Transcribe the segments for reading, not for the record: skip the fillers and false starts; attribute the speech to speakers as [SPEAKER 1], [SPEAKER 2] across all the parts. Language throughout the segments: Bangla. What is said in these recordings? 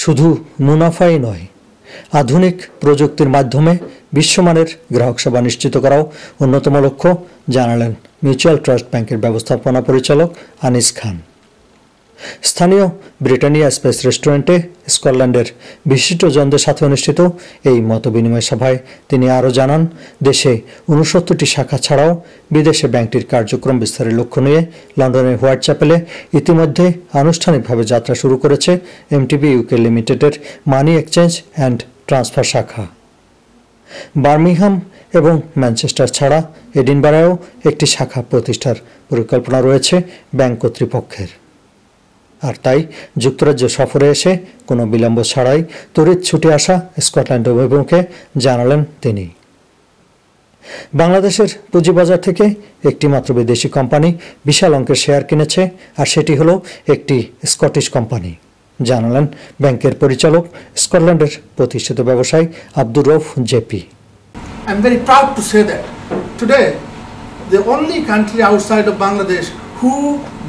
[SPEAKER 1] শুধু মুনাফাই নয়, আধুনিক প্রযুক্তির মাধ্যমে বিশ্বমানের গ্রাহক সেবা নিশ্চিত করাও অন্যতম লক্ষ্য জানালেন মিউচুয়াল ট্রাস্ট ব্যাংকের ব্যবস্থাপনা পরিচালক আনিস খান। স্থানীয় ব্রিটানিয়া স্পেস রেস্টুরেন্টে স্কটল্যান্ডের বিশিষ্টজনদের সাথে অনুষ্ঠিত এই মতবিনিময় সভায় তিনি আরও জানান, দেশে ৬৯টি শাখা ছাড়াও বিদেশে ব্যাংকটির কার্যক্রম বিস্তারের লক্ষ্য নিয়ে লন্ডনের হোয়াইট চ্যাপেলে ইতিমধ্যে আনুষ্ঠানিকভাবে যাত্রা শুরু করেছে এমটিবি ইউকে লিমিটেডের মানি এক্সচেঞ্জ অ্যান্ড ট্রান্সফার শাখা। বার্মিংহাম এবং ম্যানচেস্টার ছাড়া এডিনবারায়ও একটি শাখা প্রতিষ্ঠার পরিকল্পনা রয়েছে ব্যাংক কর্তৃপক্ষের। আর তাই যুক্তরাজ্য সফরে এসে কোনো বিলম্ব ছাড়াই তড়িৎ ছুটে আসা স্কটল্যান্ড অভিমুখে জানালেন তিনি। বাংলাদেশের পুঁজিবাজার থেকে একটি মাত্র বিদেশি কোম্পানি বিশাল অঙ্কের শেয়ার কিনেছে, আর সেটি হলো একটি স্কটিশ কোম্পানি, জানালেন ব্যাংকের পরিচালক স্কটল্যান্ডের প্রতিষ্ঠিত ব্যবসায়ী Abdur Rauf JP.
[SPEAKER 2] I am very proud to say that today the only country outside of Bangladesh who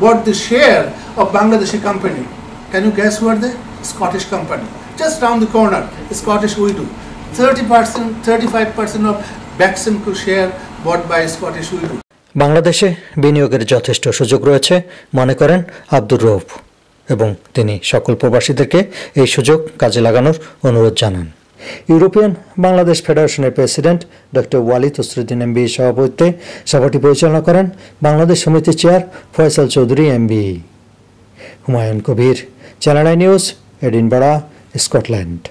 [SPEAKER 2] bought the share of Bangladeshi company. Can you guess who are they? Scottish company. Just round the corner, Scottish Widow. 30%, 35% of Baximco share bought by Scottish Widow.
[SPEAKER 1] বাংলাদেশে বিনিয়োগের যথেষ্ট সুযোগ রয়েছে মনে করেন আব্দুর রউফ, এবং তিনি সকল প্রবাসীদেরকে এই সুযোগ কাজে লাগানোর অনুরোধ জানান। ইউরোপিয়ান বাংলাদেশ ফেডারেশনের প্রেসিডেন্ট ডক্টর ওয়ালিদ উসরুদ্দিন এমবি সভাপতিত্বে সভাটি পরিচালনা করেন বাংলাদেশ সমিতি chair Faisal Chowdhury MB. Humayun Kabir, channel I news, Edinburgh, Scotland.